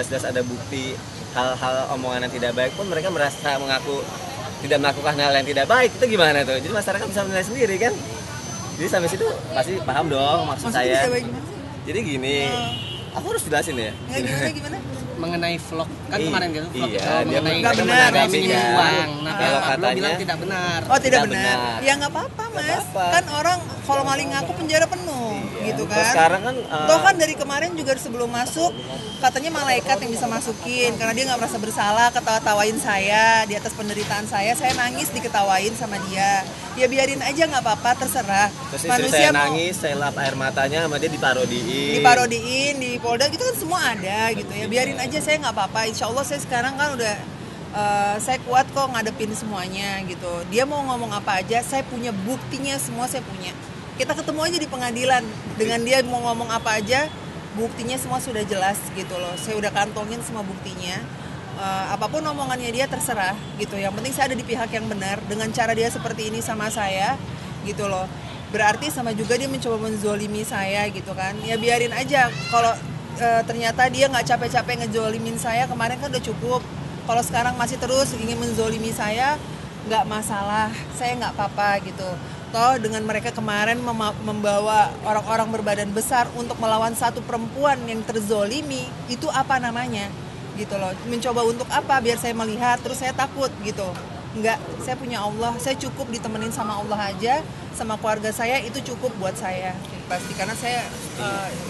jelas-jelas ada bukti hal-hal omongan yang tidak baik pun mereka merasa mengaku tidak melakukan hal yang tidak baik, itu gimana tuh? Jadi masyarakat bisa menilai sendiri kan. Jadi sampai situ pasti paham dong maksud saya. Jadi gini, aku harus jelasin ya. Gimana? Mengenai vlog kan kemarin gitu vlog iya, dia mengenai nggak benar, menyinggung uang. Nah, kalau Pak Ablo katanya bilang tidak benar. Oh, tidak Tidak benar. benar. Ya nggak apa-apa, Mas. apa-apa. Kan orang kalau maling ngaku penjara penuh, gitu Terus kan. sekarang kan Toh kan dari kemarin juga sebelum masuk katanya malaikat yang bisa masukin karena dia nggak merasa bersalah, ketawa-tawain saya di atas penderitaan saya nangis diketawain sama dia. Ya biarin aja nggak apa-apa, terserah. terus istri saya nangis, saya lap air matanya sama dia diparodiin di Polda gitu kan semua ada gitu ya. Biarin aja, saya nggak apa-apa. Insya Allah saya sekarang kan udah saya kuat kok ngadepin semuanya gitu. Dia mau ngomong apa aja, saya punya buktinya semua, saya punya. Kita ketemu aja di pengadilan dengan dia mau ngomong apa aja, buktinya semua sudah jelas gitu loh. Saya udah kantongin semua buktinya. Apapun omongannya dia terserah gitu. Yang penting saya ada di pihak yang benar dengan cara dia seperti ini sama saya gitu loh. Berarti sama juga dia mencoba menzolimi saya gitu kan. Ya biarin aja. Kalau ternyata dia nggak capek-capek ngezolimin saya kemarin kan udah cukup. Kalau sekarang masih terus ingin menzolimi saya, nggak masalah. Saya nggak apa-apa gitu. Toh dengan mereka kemarin membawa orang-orang berbadan besar untuk melawan satu perempuan yang terzolimi, itu apa namanya? Gitu loh, mencoba untuk apa? Biar saya melihat, terus saya takut gitu. Enggak, saya punya Allah, saya cukup ditemenin sama Allah aja, sama keluarga saya itu cukup buat saya pasti. Karena saya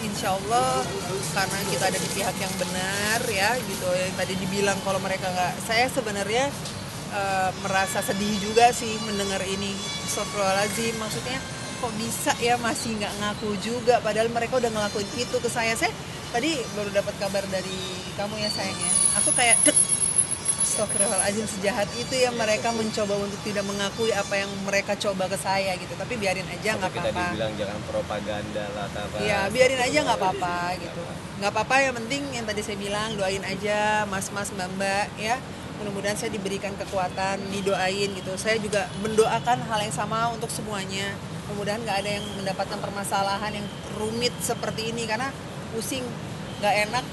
insya Allah karena kita ada di pihak yang benar ya gitu. Yang tadi dibilang kalau mereka nggak, saya sebenarnya merasa sedih juga sih mendengar ini. Astagfirullahaladzim, maksudnya kok bisa ya masih nggak ngaku juga, padahal mereka udah ngelakuin itu ke saya. Saya tadi baru dapat kabar dari kamu ya sayangnya, aku kayak astagfirullahaladzim, sejahat itu ya mereka mencoba untuk tidak mengakui apa yang mereka coba ke saya gitu. Tapi biarin aja, nggak apa-apa. Kita dibilang jangan propaganda lah apa. Iya, biarin aja, nggak apa-apa gitu. Nggak apa-apa, yang penting yang tadi saya bilang, doain aja mas-mas mbak-mbak ya. Mudah-mudahan saya diberikan kekuatan, didoain gitu. Saya juga mendoakan hal yang sama untuk semuanya. Mudah-mudahan nggak ada yang mendapatkan permasalahan yang rumit seperti ini karena pusing, nggak enak.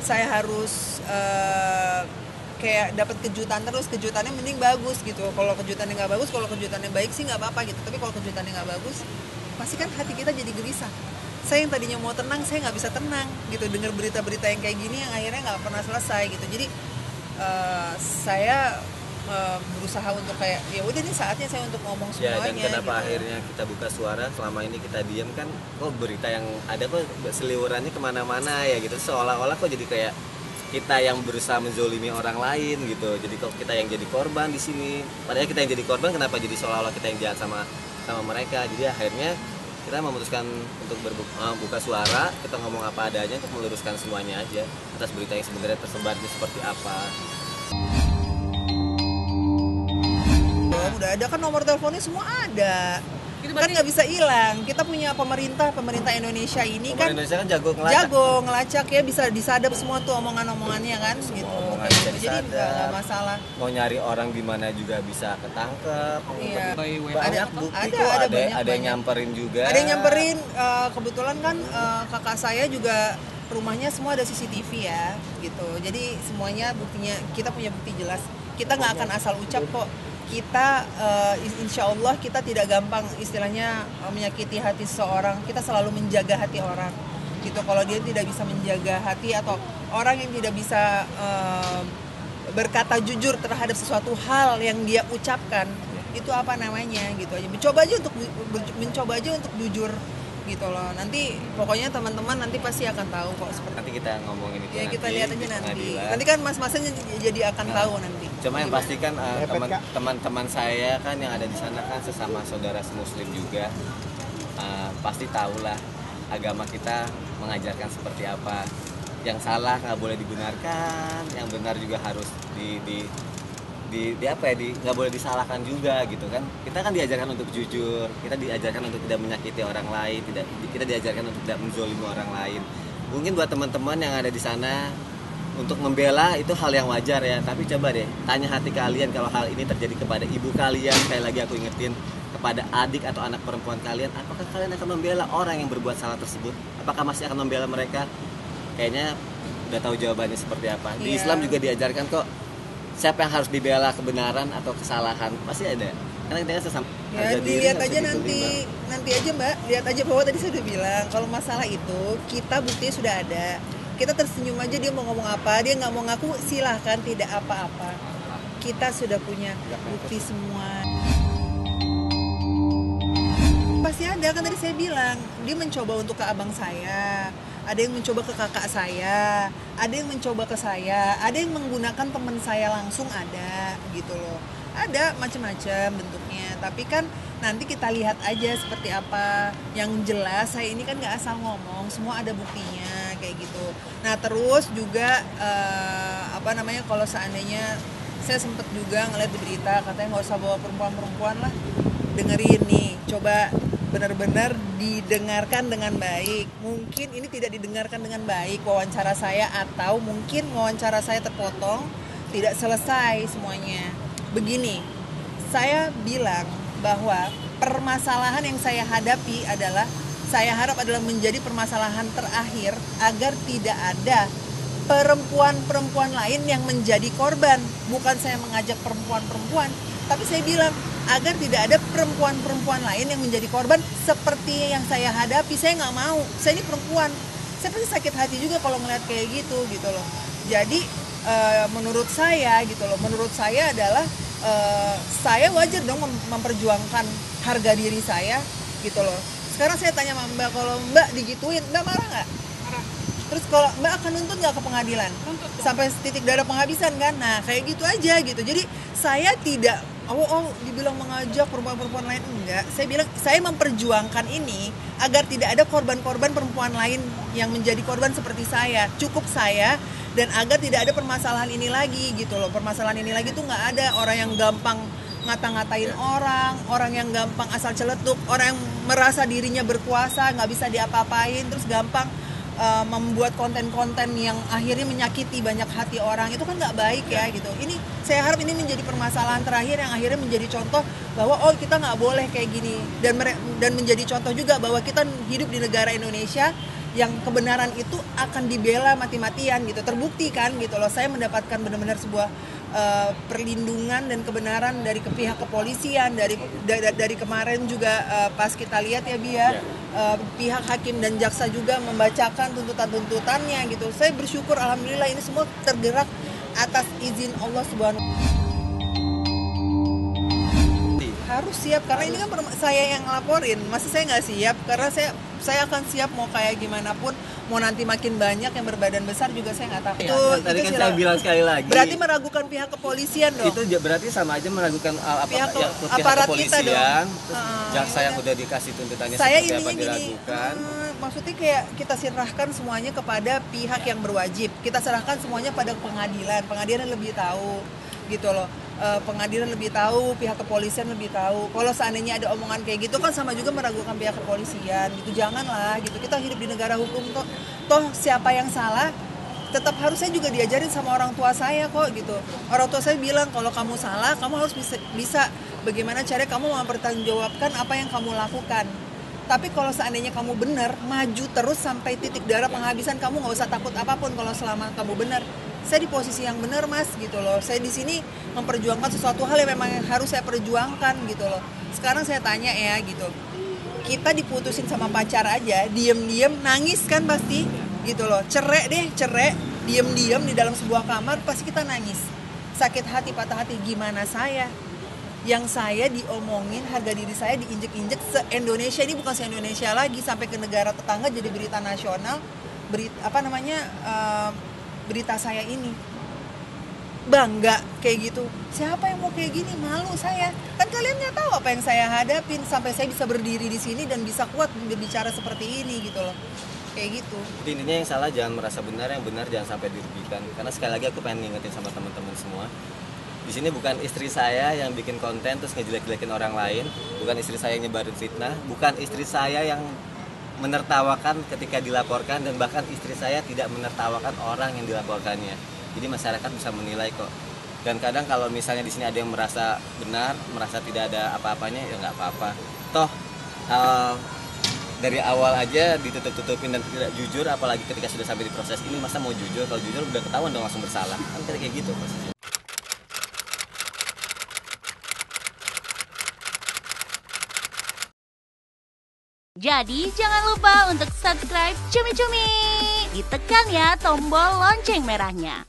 Saya harus kayak dapat kejutan terus, kejutannya mending bagus gitu. Kalau kejutannya nggak bagus, kalau kejutannya baik sih nggak apa-apa gitu. Tapi kalau kejutannya nggak bagus, pasti kan hati kita jadi gelisah. Saya yang tadinya mau tenang, saya nggak bisa tenang gitu. Dengar berita-berita yang kayak gini yang akhirnya nggak pernah selesai gitu. Jadi saya berusaha untuk kayak ya udah nih saatnya saya untuk ngomong semuanya. Ya, dan kenapa gitu. akhirnya kita buka suara selama ini kita diam kan? Kok berita yang ada kok seliwerannya kemana-mana ya gitu. Seolah-olah kok jadi kayak kita yang berusaha menzolimi orang lain gitu. Jadi kok kita yang jadi korban di sini. Padahal kita yang jadi korban, kenapa jadi seolah-olah kita yang jahat sama mereka? Jadi akhirnya kita memutuskan untuk buka suara, kita ngomong apa adanya untuk meluruskan semuanya aja atas berita yang sebenarnya tersebarnya seperti apa. Udah ada kan nomor teleponnya semua ada. Kan nggak bisa hilang. Kita punya pemerintah Indonesia ini kan Indonesia kan jago ngelacak ya, bisa disadap semua tuh omongannya kan gitu. Jadi nggak masalah. Mau nyari orang di mana juga bisa ketangkep. Iya. Banyak bukti kok, ada yang nyamperin juga. Ada yang nyamperin, kebetulan kan kakak saya juga rumahnya semua ada CCTV ya gitu. Jadi semuanya buktinya, kita punya bukti jelas. Kita nggak akan asal ucap kok. Kita insya Allah kita tidak gampang istilahnya menyakiti hati seseorang. Kita selalu menjaga hati orang gitu. Kalau dia tidak bisa menjaga hati atau orang yang tidak bisa berkata jujur terhadap sesuatu hal yang dia ucapkan, itu apa namanya gitu aja. Mencoba aja untuk jujur gitu loh. Nanti pokoknya teman-teman nanti pasti akan tahu kok seperti nanti kita ngomongin itu ya, nanti, kita lihat aja nanti kan mas-masnya jadi akan tahu nanti. Cuma yang pasti kan teman-teman saya kan yang ada di sana kan sesama saudara muslim juga, pasti tahulah agama kita mengajarkan seperti apa. Yang salah nggak boleh dibenarkan, yang benar juga harus nggak boleh disalahkan juga gitu kan. Kita kan diajarkan untuk jujur, kita diajarkan untuk tidak menyakiti orang lain, kita diajarkan untuk tidak menzolimi orang lain. Mungkin buat teman-teman yang ada di sana untuk membela itu hal yang wajar ya, tapi coba deh tanya hati kalian kalau hal ini terjadi kepada ibu kalian, sekali lagi aku ingetin, kepada adik atau anak perempuan kalian, apakah kalian akan membela orang yang berbuat salah tersebut? Apakah masih akan membela mereka? Kayaknya udah tahu jawabannya seperti apa. Di Iya. Islam juga diajarkan kok siapa yang harus dibela, kebenaran atau kesalahan, pasti ada. Karena kita kan Ya dilihat aja nanti aja Mbak, lihat aja bahwa tadi saya udah bilang kalau masalah itu kita buktinya sudah ada. Kita tersenyum aja dia mau ngomong apa, dia nggak mau ngaku silahkan, tidak apa-apa. Kita sudah punya bukti semua. Pasti ada, kan tadi saya bilang dia mencoba untuk ke abang saya, ada yang mencoba ke kakak saya, ada yang mencoba ke saya, ada yang menggunakan teman saya langsung, ada gitu loh, ada macam-macam bentuknya. Tapi kan nanti kita lihat aja seperti apa. Yang jelas saya ini kan nggak asal ngomong, semua ada buktinya kayak gitu. Nah terus juga kalau seandainya saya sempat juga ngeliat di berita katanya nggak usah bawa perempuan-perempuan lah, dengerin nih, coba benar-benar didengarkan dengan baik. Mungkin ini tidak didengarkan dengan baik wawancara saya, atau mungkin wawancara saya terpotong, tidak selesai semuanya. Begini, saya bilang bahwa permasalahan yang saya hadapi adalah, saya harap adalah menjadi permasalahan terakhir agar tidak ada perempuan-perempuan lain yang menjadi korban. Bukan saya mengajak perempuan-perempuan, tapi saya bilang agar tidak ada perempuan-perempuan lain yang menjadi korban seperti yang saya hadapi. Saya nggak mau, saya ini perempuan, saya pasti sakit hati juga kalau ngeliat kayak gitu loh. Jadi menurut saya adalah saya wajar dong memperjuangkan harga diri saya gitu loh. Sekarang saya tanya sama Mbak, kalau Mbak digituin, Mbak marah nggak? Marah. Terus kalau Mbak akan nuntut nggak ke pengadilan? Nuntut. Sampai titik darah penghabisan kan? Nah kayak gitu aja gitu. Jadi saya tidak dibilang mengajak perempuan-perempuan lain, enggak. Saya bilang saya memperjuangkan ini agar tidak ada korban-korban perempuan lain yang menjadi korban seperti saya. Cukup saya, dan agar tidak ada permasalahan ini lagi gitu loh. Permasalahan ini lagi tuh nggak ada orang yang gampang ngata-ngatain orang yang gampang asal celetuk, orang yang merasa dirinya berkuasa, nggak bisa diapa-apain, terus gampang membuat konten-konten yang akhirnya menyakiti banyak hati orang. Itu kan nggak baik ya gitu. Ini saya harap ini menjadi permasalahan terakhir yang akhirnya menjadi contoh bahwa kita nggak boleh kayak gini, dan menjadi contoh juga bahwa kita hidup di negara Indonesia yang kebenaran itu akan dibela mati-matian gitu. Terbukti kan gitu loh, saya mendapatkan benar-benar sebuah perlindungan dan kebenaran dari pihak kepolisian, dari kemarin juga pas kita lihat ya Bia, pihak hakim dan jaksa juga membacakan tuntutannya gitu. Saya bersyukur, alhamdulillah ini semua tergerak atas izin Allah Subhanahu. Harus siap, karena ini kan saya yang ngelaporin. Masa saya nggak siap? Karena saya akan siap mau kayak gimana pun, mau nanti makin banyak yang berbadan besar juga saya nggak takut. Tadi kan saya bilang sekali lagi. Berarti meragukan pihak kepolisian dong. Itu berarti sama aja meragukan pihak aparat kepolisian, kita dong. jaksa yang udah dikasih tuntutannya Saya seperti apa ini diragukan. Maksudnya kayak kita serahkan semuanya kepada pihak yang berwajib. Kita serahkan semuanya pada pengadilan. Pengadilan lebih tahu gitu loh. Pengadilan lebih tahu, pihak kepolisian lebih tahu. Kalau seandainya ada omongan kayak gitu kan sama juga meragukan pihak kepolisian gitu. Janganlah gitu. Kita hidup di negara hukum toh siapa yang salah tetap harusnya juga diajarin sama orang tua saya kok gitu. Orang tua saya bilang kalau kamu salah, kamu harus bisa bagaimana cara kamu mempertanggungjawabkan apa yang kamu lakukan. Tapi kalau seandainya kamu benar, maju terus sampai titik darah penghabisan, kamu nggak usah takut apapun kalau selama kamu benar. Saya di posisi yang benar mas gitu loh. Saya di sini memperjuangkan sesuatu hal yang memang harus saya perjuangkan gitu loh. Sekarang saya tanya ya gitu, kita diputusin sama pacar aja, diem-diem nangis kan pasti gitu loh. Cerai, diem-diem di dalam sebuah kamar pasti kita nangis. Sakit hati, patah hati. Gimana saya? Yang saya diomongin, harga diri saya diinjek-injek se-Indonesia. Ini bukan se-Indonesia lagi, sampai ke negara tetangga jadi berita nasional. Berita saya ini bangga kayak gitu. Siapa yang mau kayak gini? Malu saya. Kan kalian nggak tahu apa yang saya hadapin sampai saya bisa berdiri di sini dan bisa kuat berbicara seperti ini gitu loh. Kayak gitu. Jadi intinya yang salah jangan merasa benar, yang benar jangan sampai dirugikan. Karena sekali lagi aku pengen ngingetin sama teman-teman semua. Di sini bukan istri saya yang bikin konten terus ngejelek-jelekin orang lain, bukan istri saya yang nyebarin fitnah, bukan istri saya yang menertawakan ketika dilaporkan, dan bahkan istri saya tidak menertawakan orang yang dilaporkannya. Jadi masyarakat bisa menilai kok. Dan kadang kalau misalnya di sini ada yang merasa benar, merasa tidak ada apa-apanya, ya nggak apa-apa. Toh dari awal aja ditutup-tutupin dan tidak jujur, apalagi ketika sudah sampai di proses ini masa mau jujur? Kalau jujur udah ketahuan dong langsung bersalah kan, kayak gitu posisinya. Jadi jangan lupa untuk subscribe Cumi Cumi. Ditekan ya tombol lonceng merahnya.